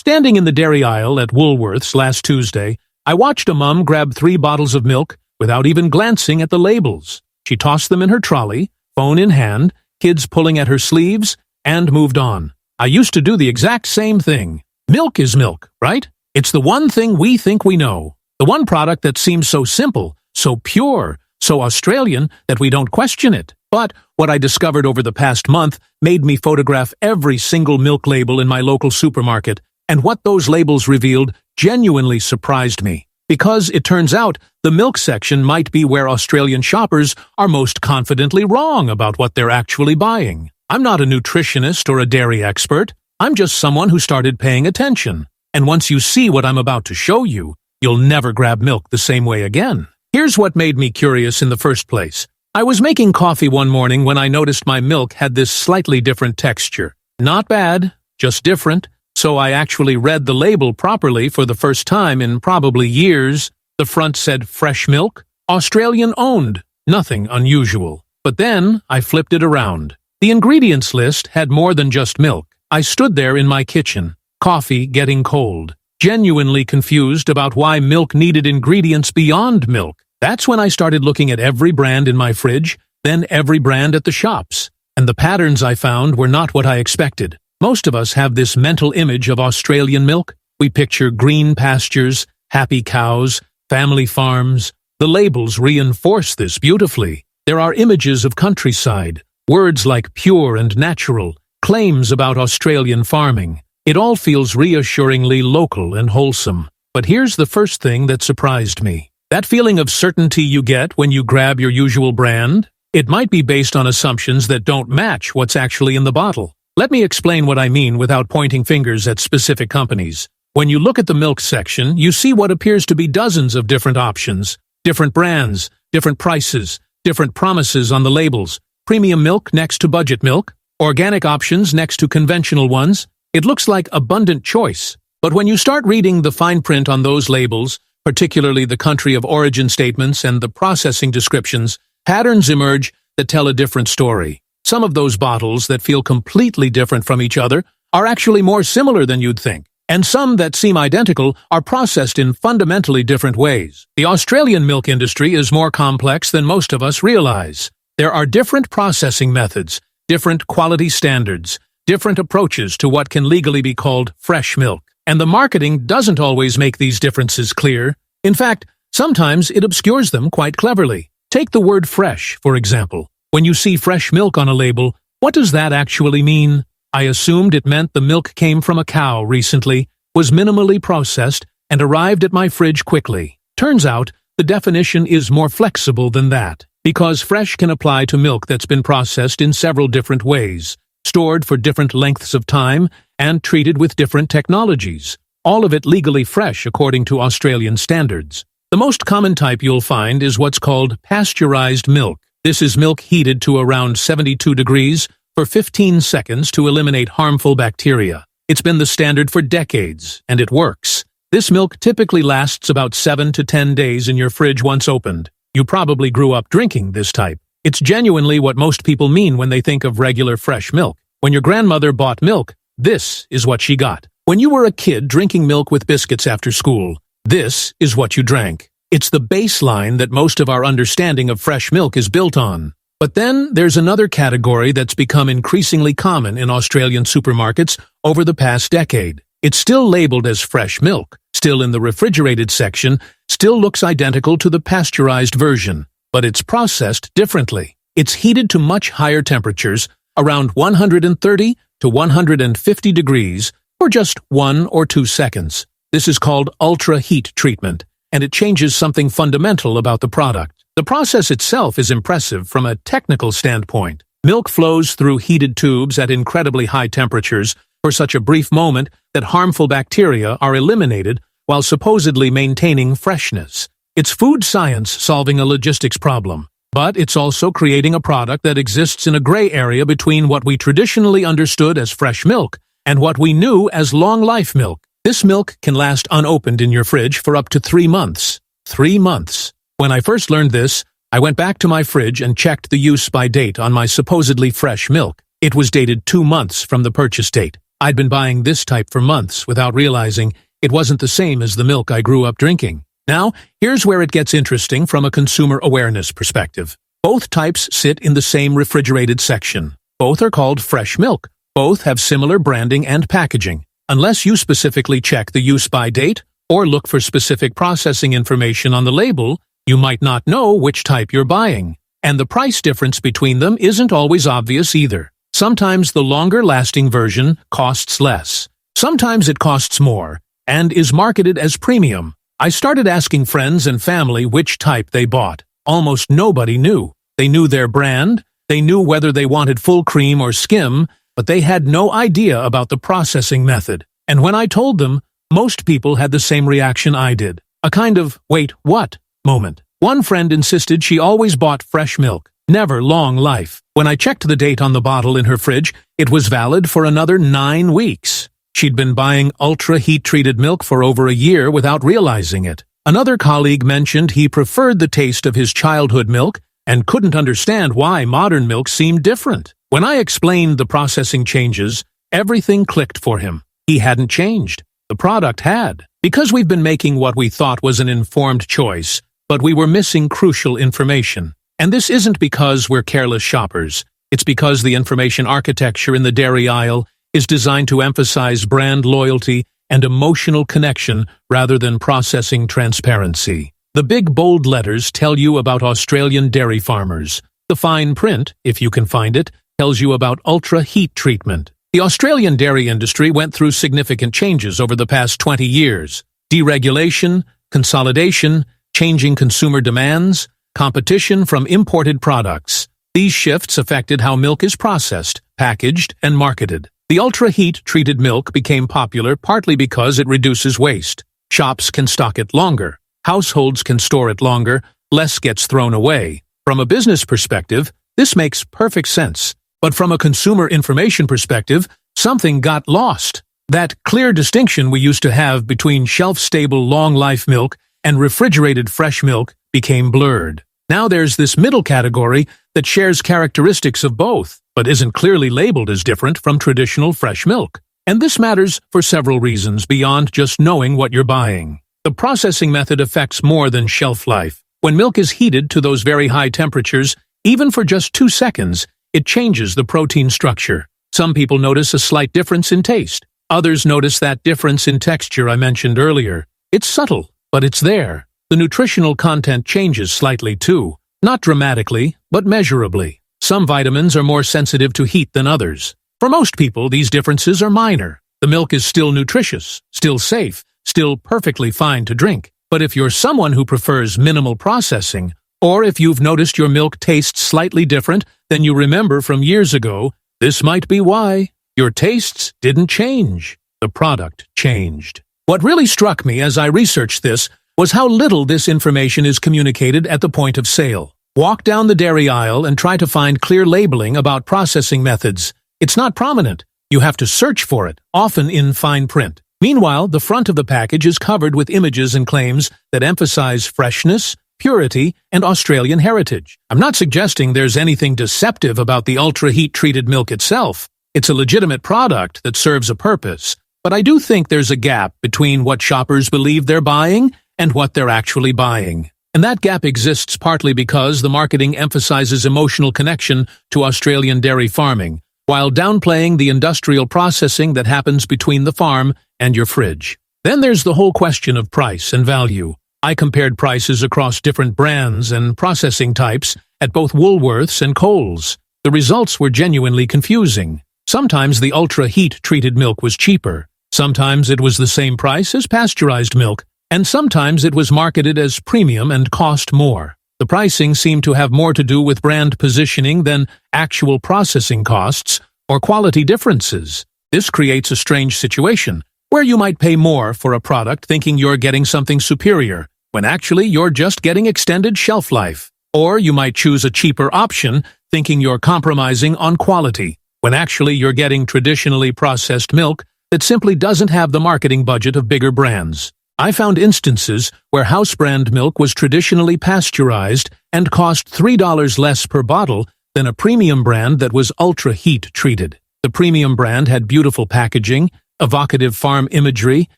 Standing in the dairy aisle at Woolworth's last Tuesday, I watched a mum grab 3 bottles of milk without even glancing at the labels. She tossed them in her trolley, phone in hand, kids pulling at her sleeves, and moved on. I used to do the exact same thing. Milk is milk, right? It's the one thing we think we know. The one product that seems so simple, so pure, so Australian that we don't question it. But what I discovered over the past month made me photograph every single milk label in my local supermarket, and what those labels revealed genuinely surprised me. Because it turns out the milk section might be where Australian shoppers are most confidently wrong about what they're actually buying. I'm not a nutritionist or a dairy expert. I'm just someone who started paying attention. And once you see what I'm about to show you, you'll never grab milk the same way again. Here's what made me curious in the first place. I was making coffee one morning when I noticed my milk had this slightly different texture. Not bad, just different. So I actually read the label properly for the first time in probably years. The front said fresh milk, Australian owned, nothing unusual. But then I flipped it around. The ingredients list had more than just milk. I stood there in my kitchen, coffee getting cold, genuinely confused about why milk needed ingredients beyond milk. That's when I started looking at every brand in my fridge, then every brand at the shops. And the patterns I found were not what I expected. Most of us have this mental image of Australian milk. We picture green pastures, happy cows, family farms. The labels reinforce this beautifully. There are images of countryside, words like pure and natural, claims about Australian farming. It all feels reassuringly local and wholesome. But here's the first thing that surprised me. That feeling of certainty you get when you grab your usual brand? It might be based on assumptions that don't match what's actually in the bottle. Let me explain what I mean without pointing fingers at specific companies. When you look at the milk section, you see what appears to be dozens of different options, different brands, different prices, different promises on the labels, premium milk next to budget milk, organic options next to conventional ones. It looks like abundant choice. But when you start reading the fine print on those labels, particularly the country of origin statements and the processing descriptions, patterns emerge that tell a different story. Some of those bottles that feel completely different from each other are actually more similar than you'd think, and some that seem identical are processed in fundamentally different ways. The Australian milk industry is more complex than most of us realize. There are different processing methods, different quality standards, different approaches to what can legally be called fresh milk. And the marketing doesn't always make these differences clear. In fact, sometimes it obscures them quite cleverly. Take the word fresh, for example. When you see fresh milk on a label, what does that actually mean? I assumed it meant the milk came from a cow recently, was minimally processed, and arrived at my fridge quickly. Turns out, the definition is more flexible than that, because fresh can apply to milk that's been processed in several different ways, stored for different lengths of time, and treated with different technologies. All of it legally fresh according to Australian standards. The most common type you'll find is what's called pasteurized milk. This is milk heated to around 72 degrees for 15 seconds to eliminate harmful bacteria. It's been the standard for decades, and it works. This milk typically lasts about 7 to 10 days in your fridge once opened. You probably grew up drinking this type. It's genuinely what most people mean when they think of regular fresh milk. When your grandmother bought milk, this is what she got. When you were a kid drinking milk with biscuits after school, this is what you drank. It's the baseline that most of our understanding of fresh milk is built on. But then there's another category that's become increasingly common in Australian supermarkets over the past decade. It's still labeled as fresh milk, still in the refrigerated section, still looks identical to the pasteurized version, but it's processed differently. It's heated to much higher temperatures, around 130 to 150 degrees, for just 1 or 2 seconds. This is called ultra-heat treatment, and it changes something fundamental about the product. The process itself is impressive from a technical standpoint. Milk flows through heated tubes at incredibly high temperatures for such a brief moment that harmful bacteria are eliminated while supposedly maintaining freshness. It's food science solving a logistics problem, but it's also creating a product that exists in a gray area between what we traditionally understood as fresh milk and what we knew as long-life milk. This milk can last unopened in your fridge for up to 3 months. 3 months. When I first learned this, I went back to my fridge and checked the use-by date on my supposedly fresh milk. It was dated 2 months from the purchase date. I'd been buying this type for months without realizing it wasn't the same as the milk I grew up drinking. Now, here's where it gets interesting from a consumer awareness perspective. Both types sit in the same refrigerated section. Both are called fresh milk. Both have similar branding and packaging. Unless you specifically check the use-by date or look for specific processing information on the label, you might not know which type you're buying. And the price difference between them isn't always obvious either. Sometimes the longer-lasting version costs less. Sometimes it costs more and is marketed as premium. I started asking friends and family which type they bought. Almost nobody knew. They knew their brand, they knew whether they wanted full cream or skim, but they had no idea about the processing method. And when I told them, most people had the same reaction I did. A kind of, wait, what? moment. One friend insisted she always bought fresh milk, never long life. When I checked the date on the bottle in her fridge, it was valid for another 9 weeks. She'd been buying ultra-heat-treated milk for over a year without realizing it. Another colleague mentioned he preferred the taste of his childhood milk and couldn't understand why modern milk seemed different. When I explained the processing changes, everything clicked for him. He hadn't changed. The product had. Because we've been making what we thought was an informed choice, but we were missing crucial information. And this isn't because we're careless shoppers. It's because the information architecture in the dairy aisle is designed to emphasize brand loyalty and emotional connection rather than processing transparency. The big bold letters tell you about Australian dairy farmers. The fine print, if you can find it, tells you about ultra-heat treatment. The Australian dairy industry went through significant changes over the past 20 years. Deregulation, consolidation, changing consumer demands, competition from imported products. These shifts affected how milk is processed, packaged, and marketed. The ultra-heat-treated milk became popular partly because it reduces waste. Shops can stock it longer. Households can store it longer. Less gets thrown away. From a business perspective, this makes perfect sense. But from a consumer information perspective, something got lost. That clear distinction we used to have between shelf-stable long-life milk and refrigerated fresh milk became blurred. Now there's this middle category that shares characteristics of both, but isn't clearly labeled as different from traditional fresh milk. And this matters for several reasons beyond just knowing what you're buying. The processing method affects more than shelf life. When milk is heated to those very high temperatures, even for just 2 seconds, it changes the protein structure. Some people notice a slight difference in taste. Others notice that difference in texture I mentioned earlier. It's subtle, but it's there. The nutritional content changes slightly too. Not dramatically, but measurably. Some vitamins are more sensitive to heat than others. For most people, these differences are minor. The milk is still nutritious, still safe, still perfectly fine to drink. But if you're someone who prefers minimal processing, or if you've noticed your milk tastes slightly different than you remember from years ago, this might be why. Your tastes didn't change. The product changed. What really struck me as I researched this was how little this information is communicated at the point of sale. Walk down the dairy aisle and try to find clear labeling about processing methods. It's not prominent. You have to search for it, often in fine print. Meanwhile, the front of the package is covered with images and claims that emphasize freshness, purity, and Australian heritage. I'm not suggesting there's anything deceptive about the ultra-heat-treated milk itself. It's a legitimate product that serves a purpose. But I do think there's a gap between what shoppers believe they're buying and what they're actually buying. And that gap exists partly because the marketing emphasizes emotional connection to Australian dairy farming, while downplaying the industrial processing that happens between the farm and your fridge. Then there's the whole question of price and value. I compared prices across different brands and processing types at both Woolworths and Coles. The results were genuinely confusing. Sometimes the ultra-heat-treated milk was cheaper. Sometimes it was the same price as pasteurized milk. And sometimes it was marketed as premium and cost more. The pricing seemed to have more to do with brand positioning than actual processing costs or quality differences. This creates a strange situation, where you might pay more for a product thinking you're getting something superior, when actually you're just getting extended shelf life. Or you might choose a cheaper option thinking you're compromising on quality, when actually you're getting traditionally processed milk that simply doesn't have the marketing budget of bigger brands. I found instances where house brand milk was traditionally pasteurized and cost $3 less per bottle than a premium brand that was ultra-heat treated. The premium brand had beautiful packaging, evocative farm imagery,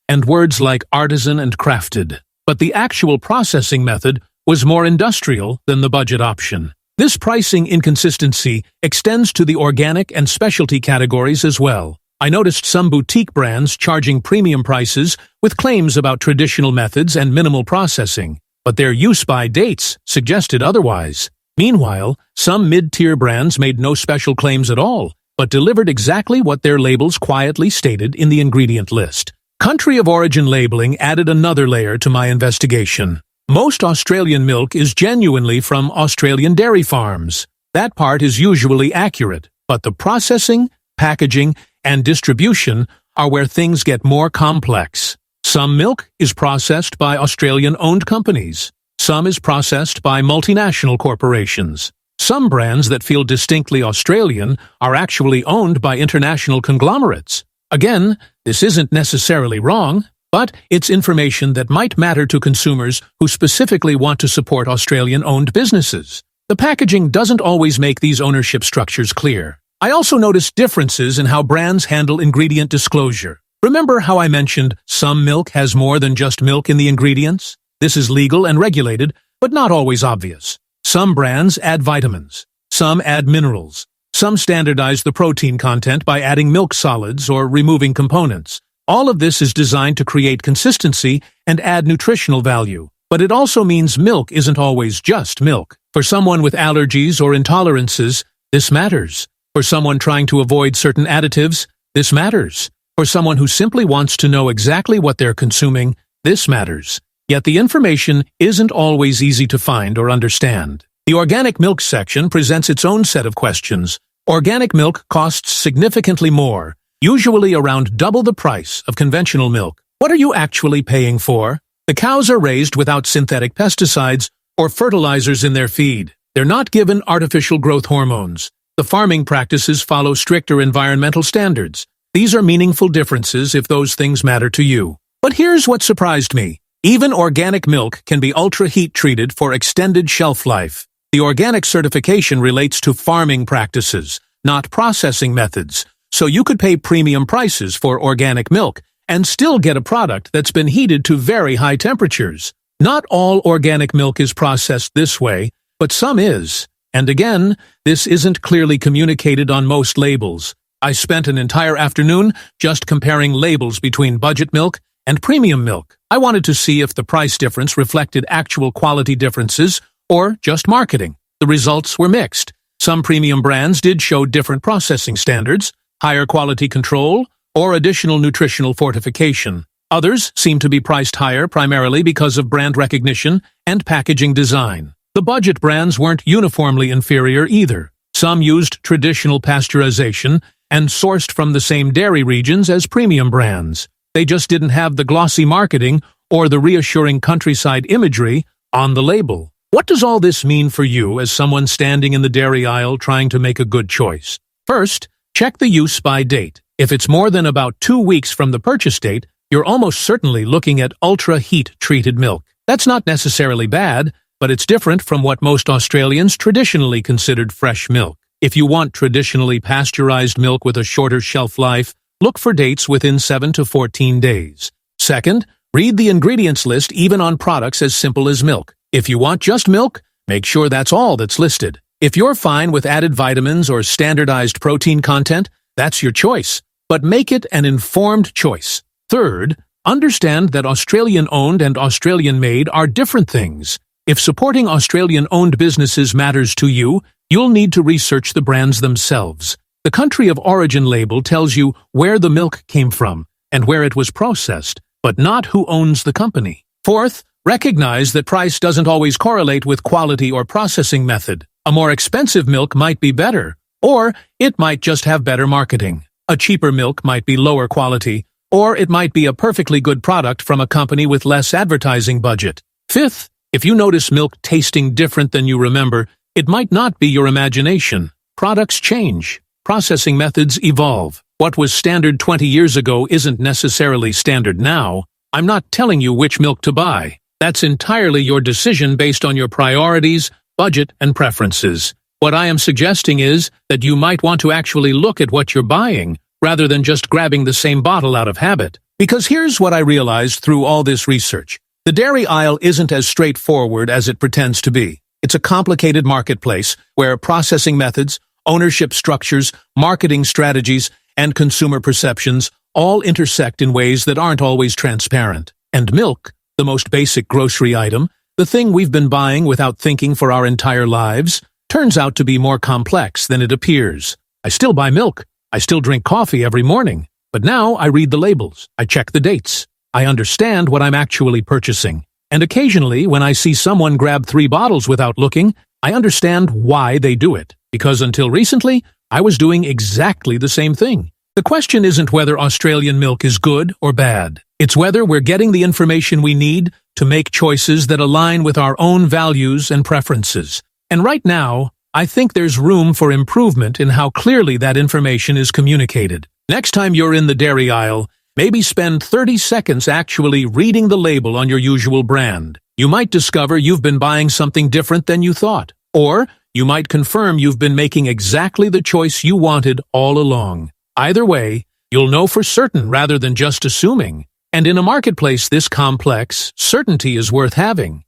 and words like artisan and crafted. But the actual processing method was more industrial than the budget option. This pricing inconsistency extends to the organic and specialty categories as well. I noticed some boutique brands charging premium prices with claims about traditional methods and minimal processing, but their use-by dates suggested otherwise. Meanwhile, some mid-tier brands made no special claims at all, but delivered exactly what their labels quietly stated in the ingredient list. Country of origin labeling added another layer to my investigation. Most Australian milk is genuinely from Australian dairy farms. That part is usually accurate, but the processing, packaging, and distribution are where things get more complex. Some milk is processed by Australian-owned companies. Some is processed by multinational corporations. Some brands that feel distinctly Australian are actually owned by international conglomerates. Again, this isn't necessarily wrong, but it's information that might matter to consumers who specifically want to support Australian-owned businesses. The packaging doesn't always make these ownership structures clear. I also noticed differences in how brands handle ingredient disclosure. Remember how I mentioned some milk has more than just milk in the ingredients? This is legal and regulated, but not always obvious. Some brands add vitamins. Some add minerals. Some standardize the protein content by adding milk solids or removing components. All of this is designed to create consistency and add nutritional value. But it also means milk isn't always just milk. For someone with allergies or intolerances, this matters. For someone trying to avoid certain additives, this matters. For someone who simply wants to know exactly what they're consuming, this matters. Yet the information isn't always easy to find or understand. The organic milk section presents its own set of questions. Organic milk costs significantly more, usually around double the price of conventional milk. What are you actually paying for? The cows are raised without synthetic pesticides or fertilizers in their feed. They're not given artificial growth hormones. The farming practices follow stricter environmental standards. These are meaningful differences if those things matter to you. But here's what surprised me. Even organic milk can be ultra-heat treated for extended shelf life. The organic certification relates to farming practices, not processing methods. So you could pay premium prices for organic milk and still get a product that's been heated to very high temperatures. Not all organic milk is processed this way, but some is. And again, this isn't clearly communicated on most labels. I spent an entire afternoon just comparing labels between budget milk and premium milk. I wanted to see if the price difference reflected actual quality differences or just marketing. The results were mixed. Some premium brands did show different processing standards, higher quality control, or additional nutritional fortification. Others seemed to be priced higher primarily because of brand recognition and packaging design. The budget brands weren't uniformly inferior either. Some used traditional pasteurization and sourced from the same dairy regions as premium brands. They just didn't have the glossy marketing or the reassuring countryside imagery on the label. What does all this mean for you as someone standing in the dairy aisle trying to make a good choice? First, check the use-by date. If it's more than about 2 weeks from the purchase date, you're almost certainly looking at ultra-heat-treated milk. That's not necessarily bad, but it's different from what most Australians traditionally considered fresh milk. If you want traditionally pasteurized milk with a shorter shelf life, look for dates within 7 to 14 days. Second, read the ingredients list even on products as simple as milk. If you want just milk, make sure that's all that's listed. If you're fine with added vitamins or standardized protein content, that's your choice, but make it an informed choice. Third, understand that Australian-owned and Australian-made are different things. If supporting Australian-owned businesses matters to you, you'll need to research the brands themselves. The country of origin label tells you where the milk came from and where it was processed, but not who owns the company. Fourth, recognize that price doesn't always correlate with quality or processing method. A more expensive milk might be better, or it might just have better marketing. A cheaper milk might be lower quality, or it might be a perfectly good product from a company with less advertising budget. Fifth, if you notice milk tasting different than you remember, it might not be your imagination. Products change. Processing methods evolve. What was standard 20 years ago isn't necessarily standard now. I'm not telling you which milk to buy. That's entirely your decision based on your priorities, budget, and preferences. What I am suggesting is that you might want to actually look at what you're buying, rather than just grabbing the same bottle out of habit. Because here's what I realized through all this research. The dairy aisle isn't as straightforward as it pretends to be. It's a complicated marketplace where processing methods, ownership structures, marketing strategies, and consumer perceptions all intersect in ways that aren't always transparent. And milk, the most basic grocery item, the thing we've been buying without thinking for our entire lives, turns out to be more complex than it appears. I still buy milk. I still drink coffee every morning. But now I read the labels. I check the dates. I understand what I'm actually purchasing. And occasionally, when I see someone grab 3 bottles without looking, I understand why they do it. Because until recently, I was doing exactly the same thing. The question isn't whether Australian milk is good or bad. It's whether we're getting the information we need to make choices that align with our own values and preferences. And right now, I think there's room for improvement in how clearly that information is communicated. Next time you're in the dairy aisle, maybe spend 30 seconds actually reading the label on your usual brand. You might discover you've been buying something different than you thought. Or you might confirm you've been making exactly the choice you wanted all along. Either way, you'll know for certain rather than just assuming. And in a marketplace this complex, certainty is worth having.